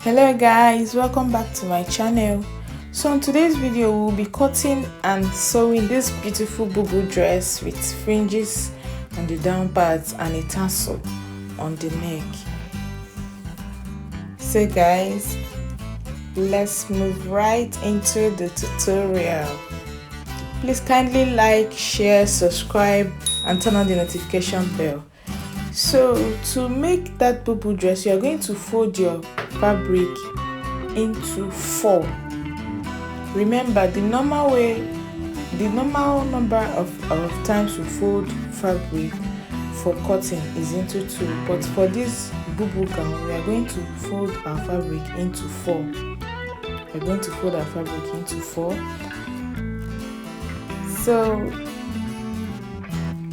Hello guys, welcome back to my channel. So in today's video we'll be cutting and sewing this beautiful bubu dress with fringes on the down parts and a tassel on the neck. So guys, let's move right into the tutorial. Please kindly like, share, subscribe and turn on the notification bell. So to make that bubu dress, you are going to fold your fabric into 4. Remember, the normal number of times we fold fabric for cutting is into 2, but for this bubu gown we are going to fold our fabric into 4. We're going to fold our fabric into 4. So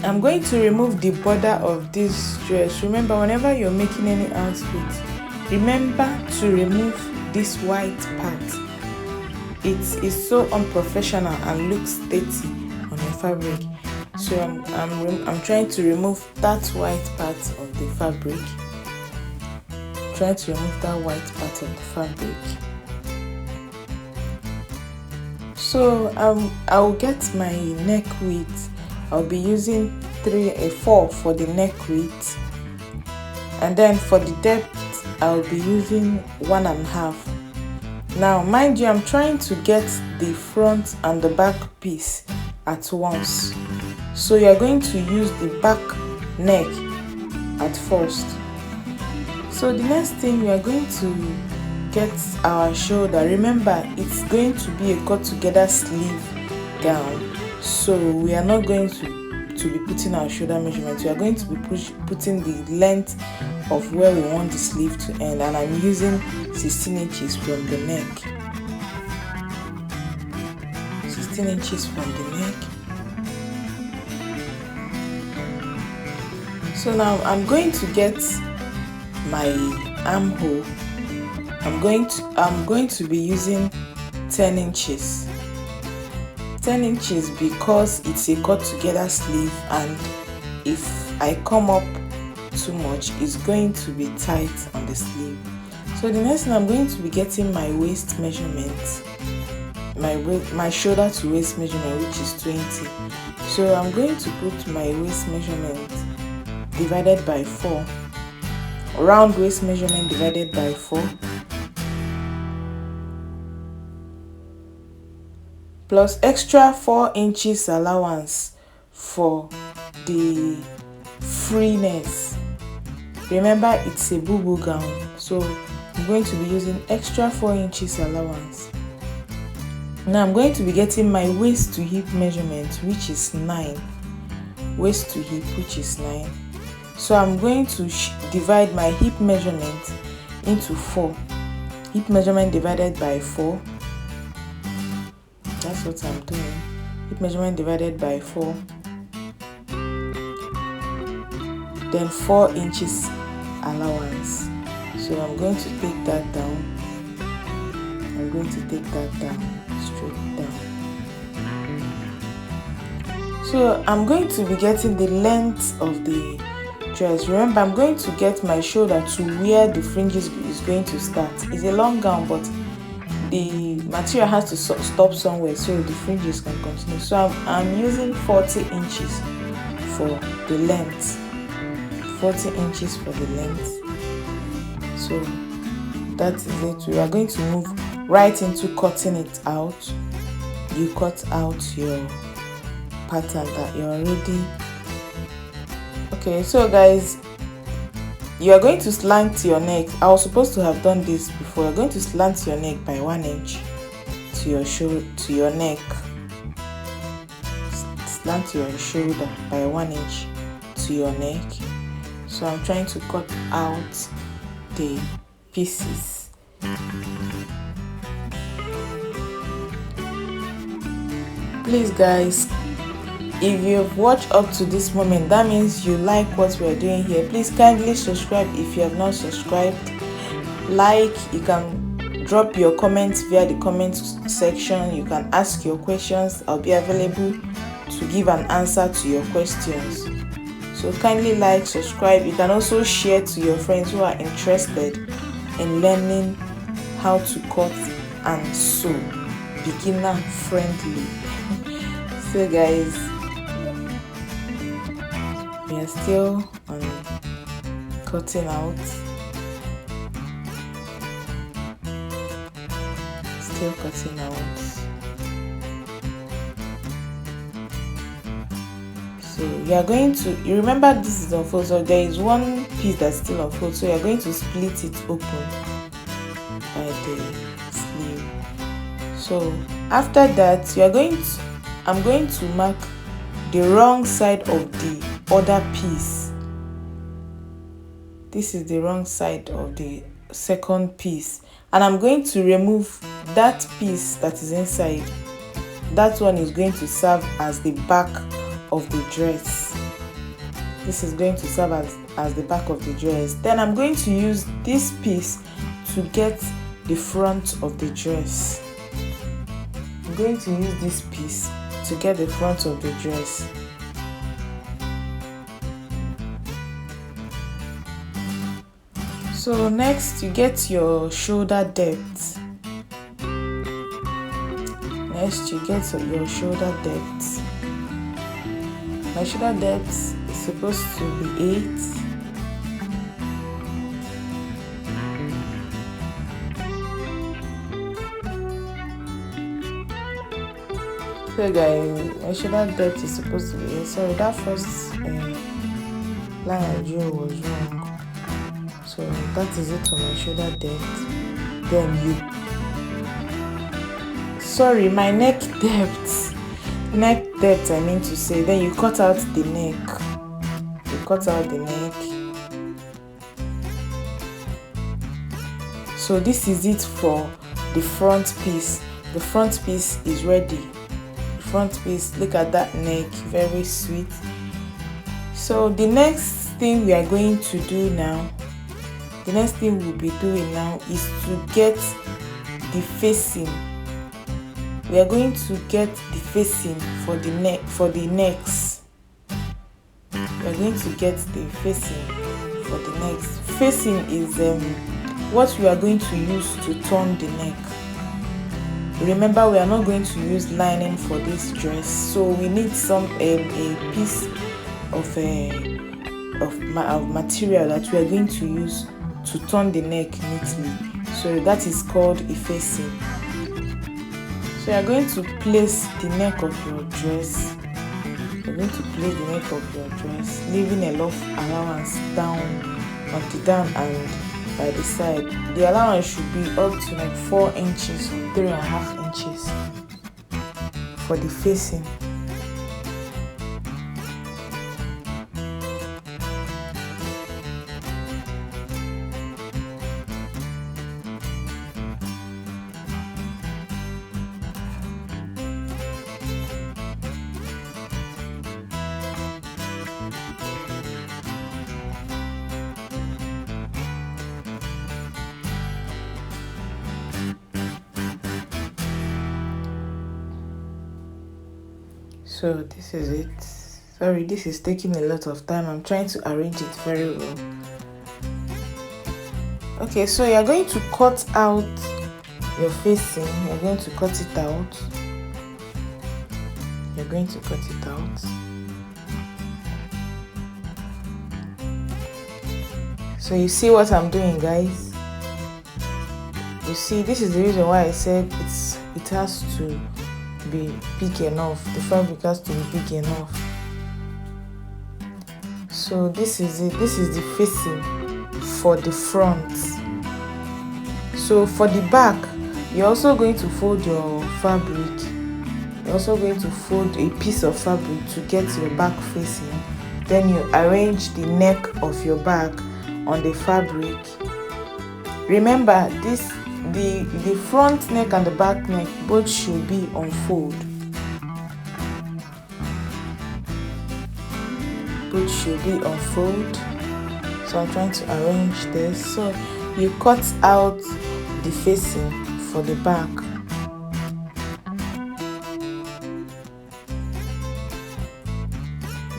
I'm going to remove the border of this dress. Remember, whenever you're making any outfit, remember to remove this white part. It is so unprofessional and looks dirty on your fabric. So I'm trying to remove that white part of the fabric. Trying to remove that white part of the fabric. So I'll get my neck width. I'll be using 4 for the neck width, and then for the depth I'll be using 1.5. Now mind you, I'm trying to get the front and the back piece at once, so you're going to use the back neck at first. So the next thing, we are going to get our shoulder. Remember, it's going to be a cut together sleeve gown, so we are not going to be putting our shoulder measurement. We are going to be putting the length of where we want the sleeve to end, and I'm using 16 inches from the neck. 16 inches from the neck. So now I'm going to get my armhole. I'm going to be using 10 inches. 10 inches because it's a cut together sleeve, and if I come up too much, it's going to be tight on the sleeve. So the next thing, I'm going to be getting my waist measurement, my shoulder to waist measurement, which is 20. So I'm going to put my waist measurement divided by 4, round waist measurement divided by 4, plus extra 4 inches allowance for the freeness. Remember, it's a bubu gown, so I'm going to be using extra 4 inches allowance. Now I'm going to be getting my waist to hip measurement, which is 9. Waist to hip, which is 9. So I'm going to divide my hip measurement into 4. Hip measurement divided by 4. That's what I'm doing. Hip measurement divided by 4. Then 4 inches allowance. So I'm going to take that down. I'm going to take that down, straight down. So I'm going to be getting the length of the dress. Remember, I'm going to get my shoulder to where the fringes is going to start. It's a long gown, but the material has to stop somewhere so the fringes can continue. So I'm using 40 inches for the length. 40 inches for the length. So that is it. We are going to move right into cutting it out. You cut out your pattern that you're already. Okay, so guys, you are going to slant your neck. I was supposed to have done this before. You're going to slant your neck by 1 inch to your shoulder, to your neck. Slant your shoulder by 1 inch to your neck. So I'm trying to cut out the pieces. Please guys, if you've watched up to this moment, that means you like what we're doing here. Please kindly subscribe if you have not subscribed. Like, you can drop your comments via the comment section. You can ask your questions. I'll be available to give an answer to your questions. So kindly like, subscribe. You can also share to your friends who are interested in learning how to cut and sew, beginner friendly. So guys, we are still on cutting out, still cutting out. So you are going to, you remember this is unfold, so there is one piece that's still unfold, so you are going to split it open by the sleeve. So after that, you are going to, I'm going to mark the wrong side of the other piece. This is the wrong side of the second piece, and I'm going to remove that piece that is inside. That one is going to serve as the back of the dress. This is going to serve as the back of the dress. Then I'm going to use this piece to get the front of the dress. I'm going to use this piece to get the front of the dress. So next, you get your shoulder depth. Next, you get your shoulder depth. My shoulder depth is supposed to be 8. So guys, my shoulder depth is supposed to be 8. Sorry, that first line I drew was wrong. So that is it for my shoulder depth. Then sorry, my neck depth. Neck depth, I mean to say. Then you cut out the neck. You cut out the neck. So this is it for the front piece. The front piece is ready. The front piece, look at that neck, very sweet. So the next thing we are going to do now, the next thing we'll be doing now is to get the facing. We are going to get the facing for the neck, for the necks. We are going to get the facing for the necks. Facing is what we are going to use to turn the neck. Remember, we are not going to use lining for this dress, so we need some a piece of material that we are going to use to turn the neck neatly. So that is called a facing. So you are going to place the neck of your dress. You're going to place the neck of your dress, leaving a lot of allowance down on the down and by the side. The allowance should be up to like 4 inches or 3.5 inches for the facing. So this is it. Sorry, this is taking a lot of time. I'm trying to arrange it very well. Okay, so you're going to cut out your facing. You're going to cut it out. You're going to cut it out. So you see what I'm doing, guys? You see, this is the reason why I said it has to be big enough. The fabric has to be big enough. So this is it. This is the facing for the front. So for the back, you're also going to fold your fabric. You're also going to fold a piece of fabric to get your back facing. Then you arrange the neck of your back on the fabric. Remember, the front neck and the back neck both should be on fold. Both should be on fold. So I'm trying to arrange this. So you cut out the facing for the back.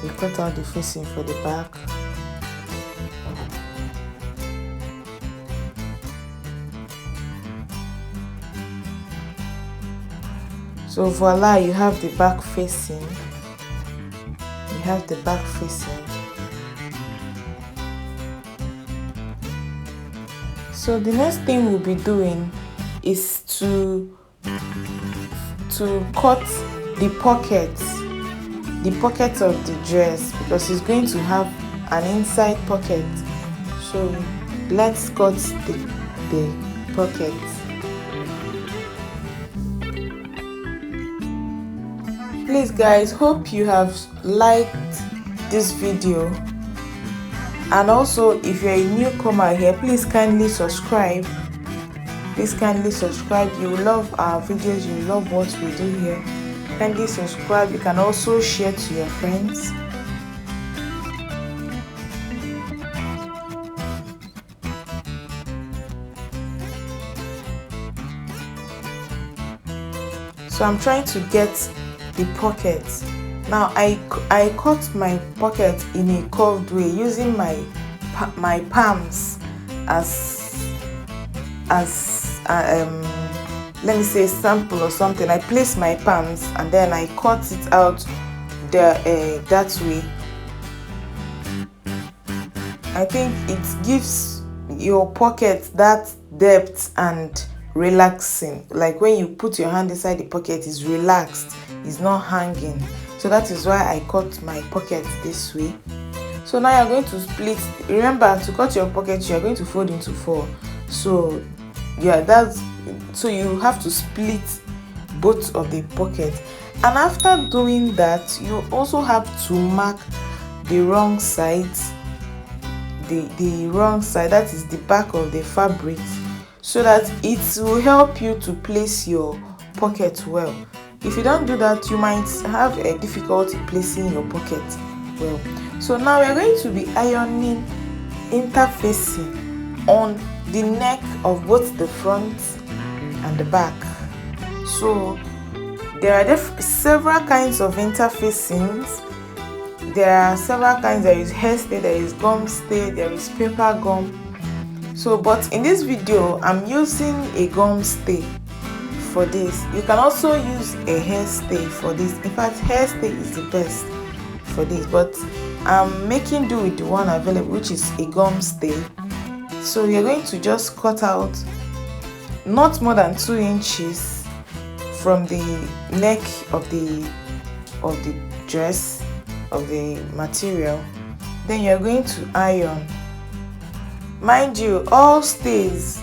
You cut out the facing for the back. So voila, you have the back facing. So the next thing we'll be doing is to cut the pockets of the dress, because it's going to have an inside pocket. So let's cut the pockets. Please guys, hope you have liked this video, and also if you're a newcomer here, please kindly subscribe. You will love our videos, you will love what we do here. Kindly subscribe. You can also share to your friends. So I'm trying to get the pockets. Now I cut my pocket in a curved way using my palms as let me say sample or something. I place my palms and then I cut it out that way. I think it gives your pocket that depth and relaxing. Like when you put your hand inside the pocket, it's relaxed, it's not hanging. So that is why I cut my pocket this way. So now you're going to split. Remember, to cut your pocket, you are going to fold into 4. So yeah, so you have to split both of the pockets. And after doing that, you also have to mark the wrong sides, the wrong side, that is the back of the fabric, so that it will help you to place your pocket well. If you don't do that, you might have a difficulty placing your pocket well. So now we are going to be ironing interfacing on the neck of both the front and the back. So there are several kinds of interfacings. There are several kinds. There is haystay, there is gum stay, there is paper gum. So but in this video I'm using a gum stay for this. You can also use a haystay for this. In fact, haystay is the best for this, but I'm making do with the one available, which is a gum stay. So you're going to just cut out not more than 2 inches from the neck of the dress, of the material. Then you're going to iron. Mind you, all stays,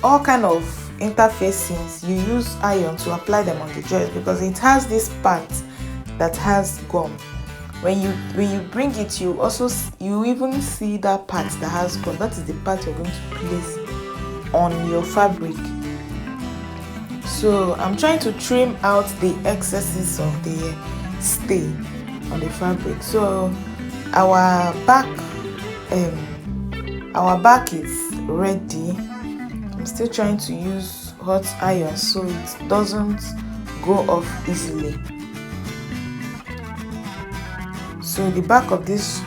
all kind of interfacings, you use iron to apply them on the dress, because it has this part that has gum. When you bring it, you even see that part that has gum. That is the part you're going to place on your fabric. So I'm trying to trim out the excesses of the stay on the fabric. So our back is ready. I'm still trying to use hot iron so it doesn't go off easily. So the back of this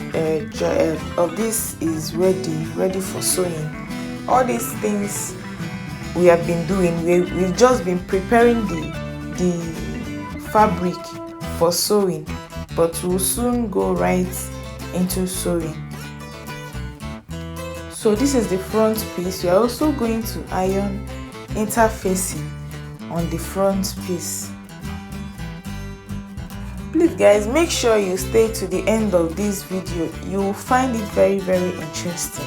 is ready for sewing. All these things we have been doing, we've just been preparing the fabric for sewing, but we'll soon go right into sewing. So this is the front piece. We are also going to iron interfacing on the front piece. Please guys, make sure you stay to the end of this video. You will find it very, very interesting.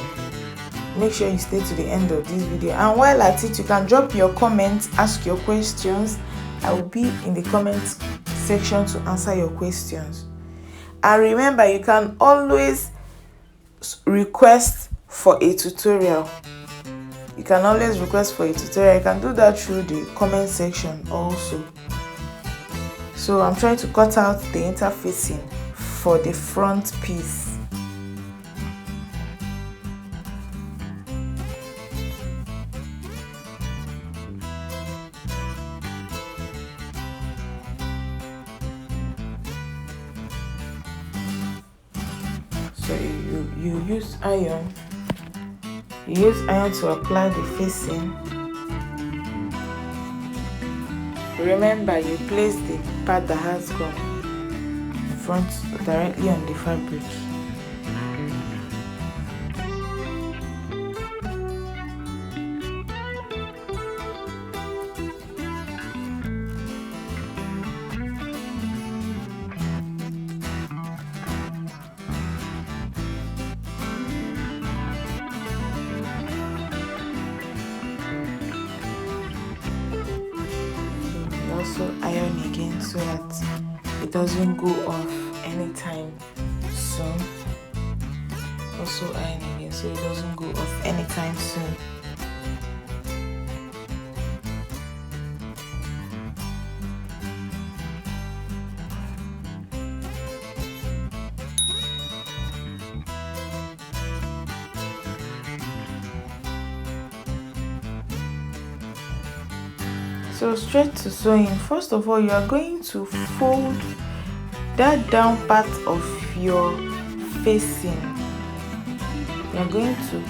Make sure you stay to the end of this video, and while at it, you can drop your comments, ask your questions. I will be in the comments section to answer your questions. And remember, you can always request for a tutorial. You can do that through the comment section also. So I'm trying to cut out the interfacing for the front piece. So you use iron. You use iron to apply the facing. remember you place the part that has gum front directly on the fabric. Also iron again so that it doesn't go off anytime soon. Also iron again so it doesn't go off anytime soon. So straight to sewing. First of all, you are going to fold that down part of your facing. You are going to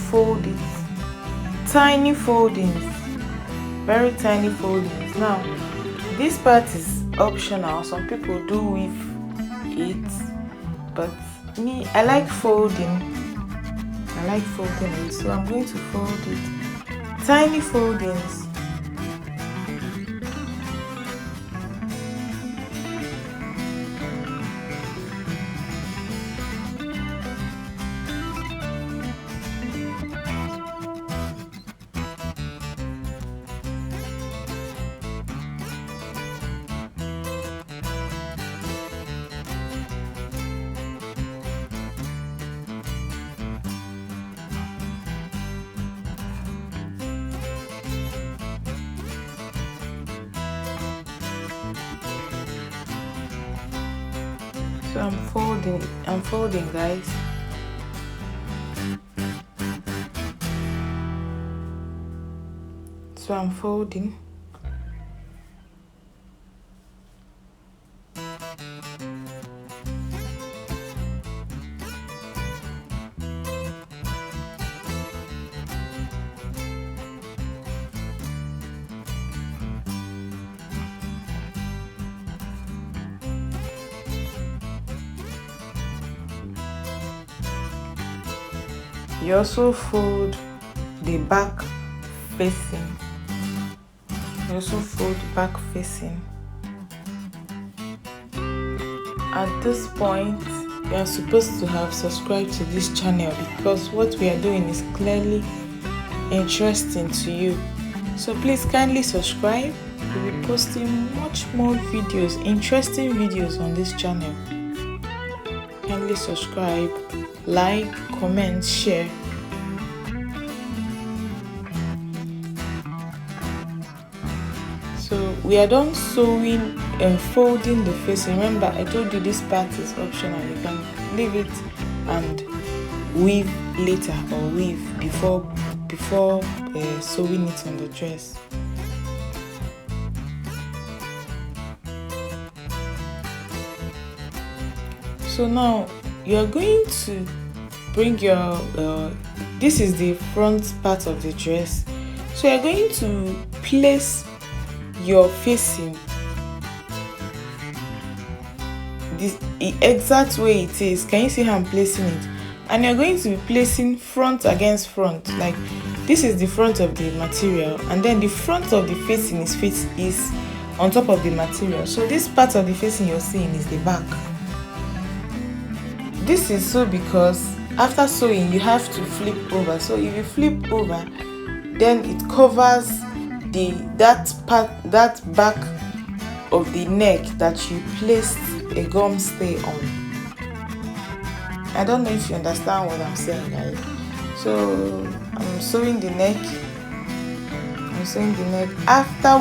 fold it, tiny foldings, very tiny foldings. Now this part is optional. Some people do weave it, but me, I like folding. It, so I'm going to fold it, tiny foldings. So I'm folding guys. So I'm folding. You also fold the back facing. At this point, you are supposed to have subscribed to this channel because what we are doing is clearly interesting to you. So please kindly subscribe. We'll be posting much more videos, interesting videos on this channel. Kindly subscribe, like, comment, share. So we are done sewing and folding the face. Remember, I told you this part is optional. You can leave it and weave later or weave before sewing it on the dress. So now you are going to bring your this is the front part of the dress. So you are going to place your facing this exact way it is. Can you see how I'm placing it? And you're going to be placing front against front. Like this is the front of the material, and then the front of the facing is on top of the material. So this part of the facing you're seeing is the back. This is so because after sewing you have to flip over. So if you flip over, then it covers that back of the neck that you placed a gum stay on. I don't know if you understand what I'm saying, guys. So I'm sewing the neck. After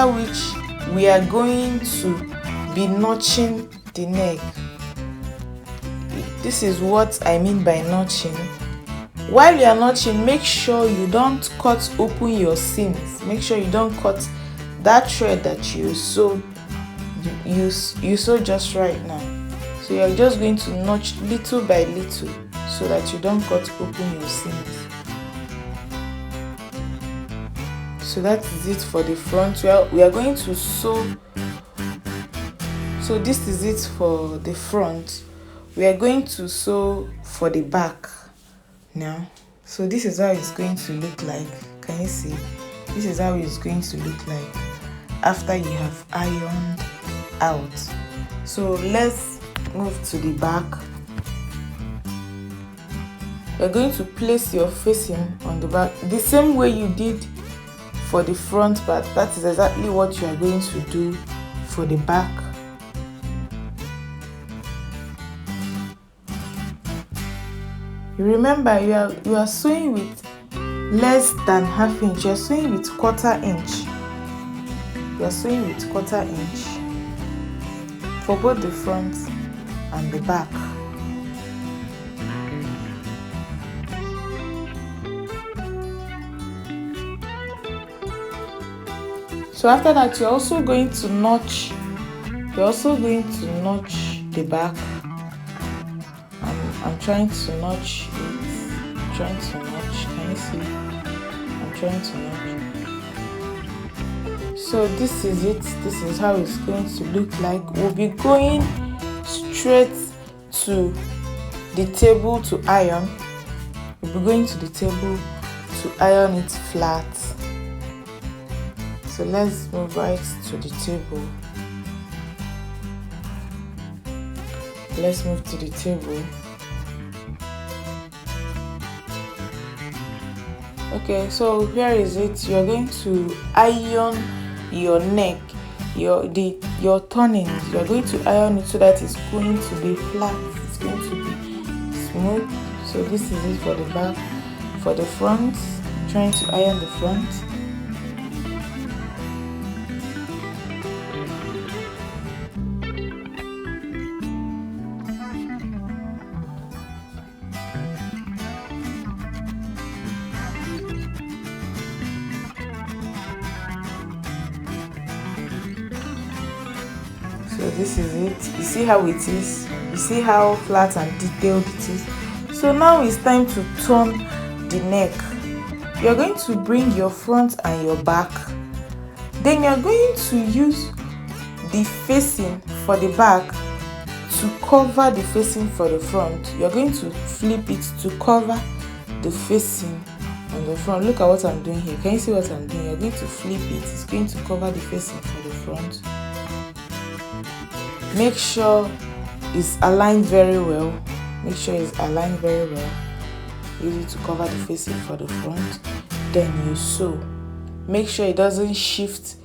which we are going to be notching the neck. This is what I mean by notching. While you are notching, make sure you don't cut open your seams. Make sure you don't cut that thread that you sew just right now. So you are just going to notch little by little so that you don't cut open your seams. So that is it for the front. We are going to sew. So this is it for the front. We are going to sew for the back now. So this is how it's going to look like. Can you see? This is how it's going to look like after you have ironed out. So let's move to the back. You're going to place your facing on the back the same way you did for the front part. That is exactly what you are going to do for the back. Remember, you are sewing with less than half inch. You are sewing with quarter inch. You are sewing with quarter inch for both the front and the back. So after that, you're also going to notch. You're also going to notch the back. I'm trying to notch it. I'm trying to notch. Can you see? I'm trying to notch. So this is it. This is how it's going to look like. We'll be going straight to the table to iron. We'll be going to the table to iron it flat. So let's move right to the table. Let's move to the table. Okay, so here is it. You're going to iron your neck, your turnings. You're going to iron it so that it's going to be flat. It's going to be smooth. So this is it for the back. For the front, I'm trying to iron the front. So this is it. You see how it is? You see how flat and detailed it is? So now it's time to turn the neck. You're going to bring your front and your back. Then you're going to use the facing for the back to cover the facing for the front. You're going to flip it to cover the facing on the front. Look at what I'm doing here. Can you see what I'm doing? You're going to flip it. It's going to cover the facing for the front. Make sure it's aligned very well. Make sure it's aligned very well. Use it to cover the facing for the front. Then you sew. Make sure it doesn't shift.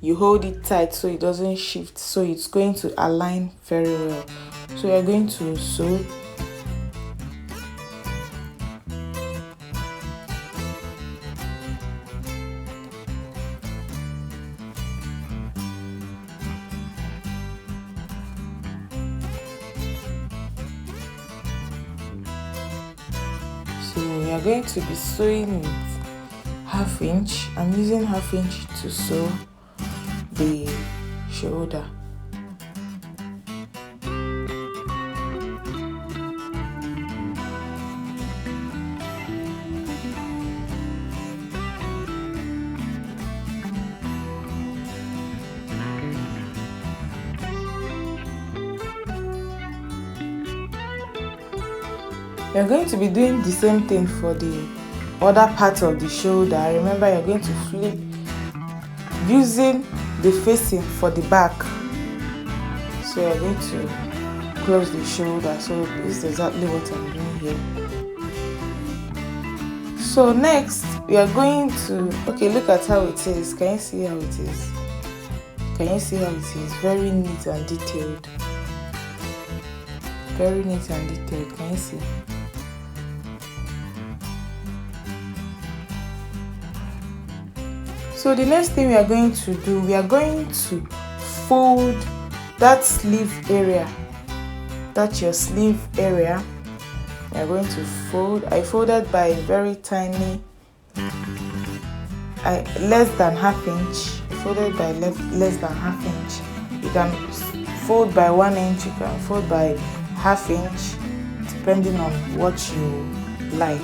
You hold it tight so it doesn't shift. So it's going to align very well. So you're going to sew. So we are going to be sewing with half inch. I'm using half inch to sew the shoulder. You're going to be doing the same thing for the other part of the shoulder. Remember, you're going to flip using the facing for the back. So you're going to close the shoulder. So this is exactly what I'm doing here. So next, we are going to, okay, look at how it is. Can you see how it is? Can you see how it is? Very neat and detailed. Very neat and detailed. Can you see? So the next thing we are going to do, we are going to fold that sleeve area. That's your sleeve area. We are going to fold. I folded by very tiny, less than half inch. I folded by less than half inch. You can fold by 1 inch. You can fold by half inch, depending on what you like.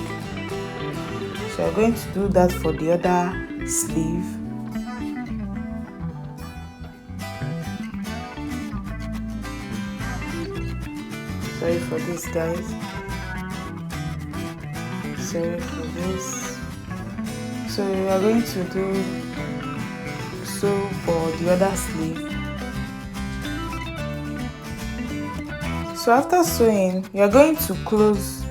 So I'm going to do that for the other sleeve. Sorry for this, guys. Sorry for this. So we are going to do sew for the other sleeve. So after sewing, you are going to close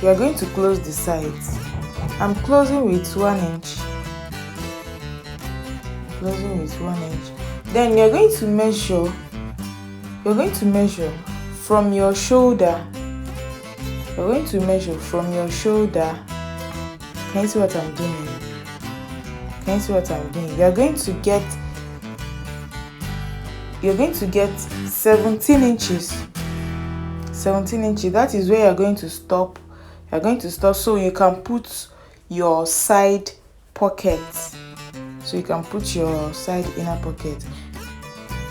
the sides. I'm closing with 1 inch. Closing with 1 inch. Then you're going to measure from your shoulder. You're going to measure from your shoulder. Can you see what I'm doing? Can you see what I'm doing? You're going to get 17 inches. 17 inches. That is where you're going to stop. You're going to stop so you can put your side pockets. So you can put your side inner pocket.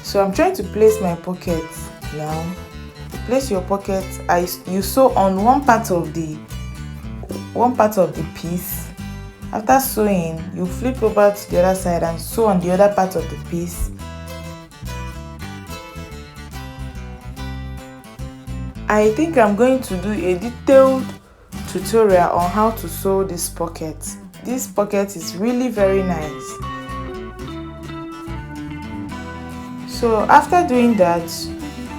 So I'm trying to place my pocket now. You place your pocket. You sew on one part of the piece. After sewing, you flip over to the other side and sew on the other part of the piece. I think I'm going to do a detailed tutorial on how to sew this pocket. This pocket is really very nice. So after doing that,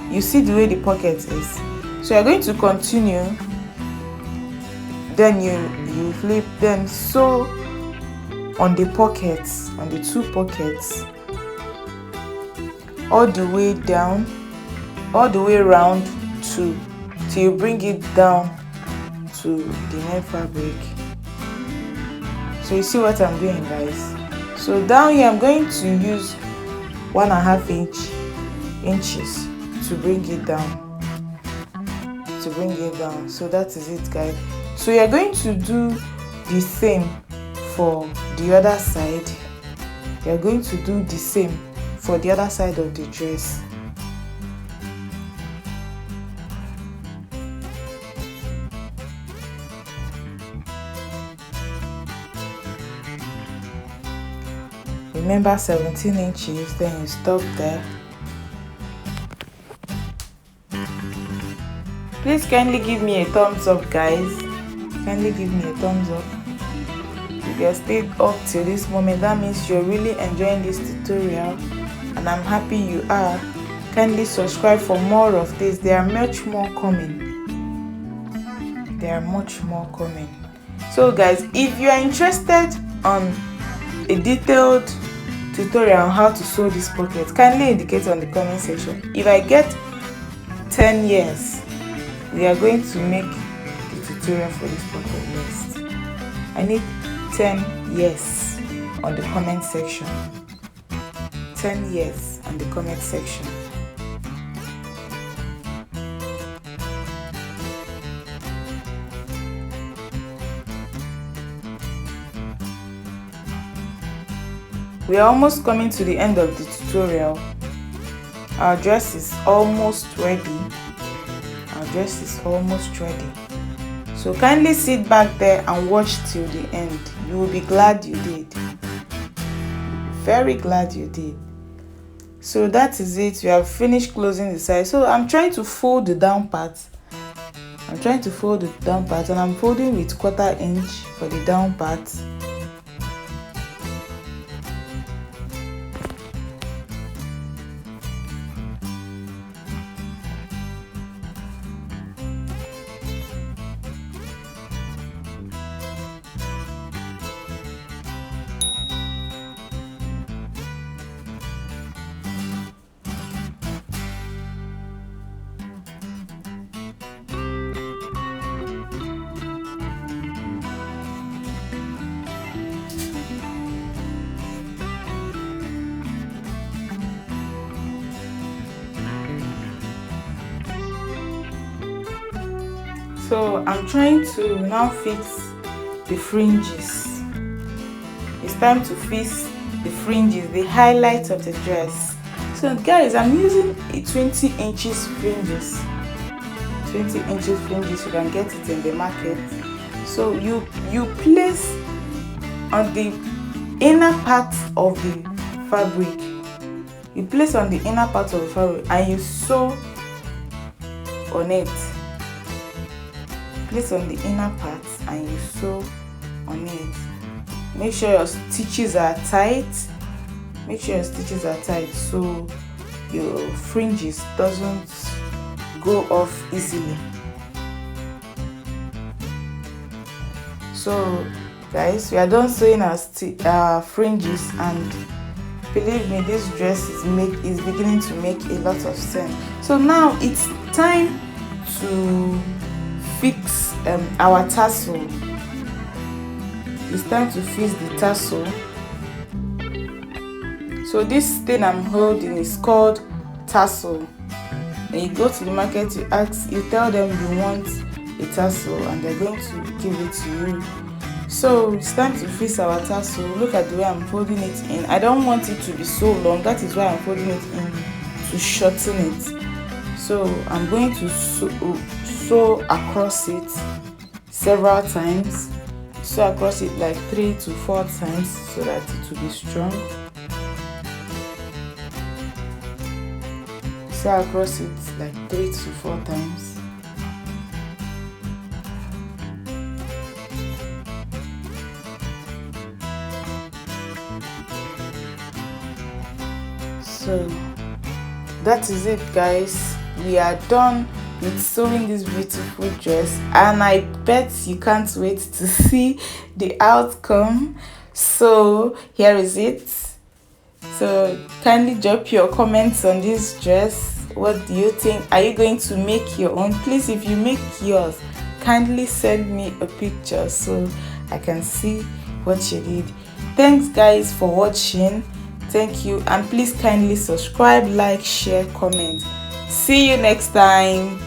you see the way the pocket is. So you're going to continue. Then you flip, then sew on the pockets, on the 2 pockets, all the way down, all the way around till you bring it down to the net fabric. So you see what I'm doing, guys. So down here I'm going to use 1.5 inches to bring it down. So that is it, guys. So you're going to do the same for the other side. You're going to do the same for the other side of the dress. Remember 17 inches, then you stop there. Please kindly give me a thumbs up, guys. Kindly give me a thumbs up. If you have stayed up till this moment, that means you're really enjoying this tutorial, and I'm happy you are. Kindly subscribe for more of this. There are much more coming. So guys, if you are interested on a detailed tutorial on how to sew this pocket, kindly indicate on the comment section. If I get 10 years, we are going to make the tutorial for this pocket next. I need 10 years on the comment section. 10 years on the comment section. We are almost coming to the end of the tutorial. Our dress is almost ready. So kindly sit back there and watch till the end. You will be glad you did. Very glad you did. So that is it. We have finished closing the side. So I'm trying to fold the down part. And I'm folding with 1/4 inch for the down part. So I'm trying to now fix the fringes. It's time to fix the fringes, the highlight of the dress. So guys, I'm using a 20 inches fringes. 20 inches fringes, you can get it in the market. So you place on the inner part of the fabric. You place on the inner part of the fabric and you sew on it. Place on the inner part and you sew on it. Make sure your stitches are tight. Make sure your stitches are tight so your fringes doesn't go off easily. So guys, we are done sewing our fringes, and believe me, this dress is beginning to make a lot of sense. So now it's time to fix our tassel. It's time to fix the tassel. So this thing I'm holding is called tassel. And you go to the market, you tell them you want a tassel, and they're going to give it to you. So it's time to fix our tassel. Look at the way I'm folding it in. I don't want it to be so long. That is why I'm folding it in, to shorten it. So I'm going to sew across it several times. Sew across it like 3 to 4 times so that it will be strong. Sew across it like 3 to 4 times. So that is it, guys. We are done with sewing this beautiful dress, and I bet you can't wait to see the outcome. So here is it. So kindly drop your comments on this dress. What do you think? Are you going to make your own? Please, if you make yours, kindly send me a picture so I can see what you did. Thanks guys for watching. Thank you, and please kindly subscribe, like, share, comment. See you next time.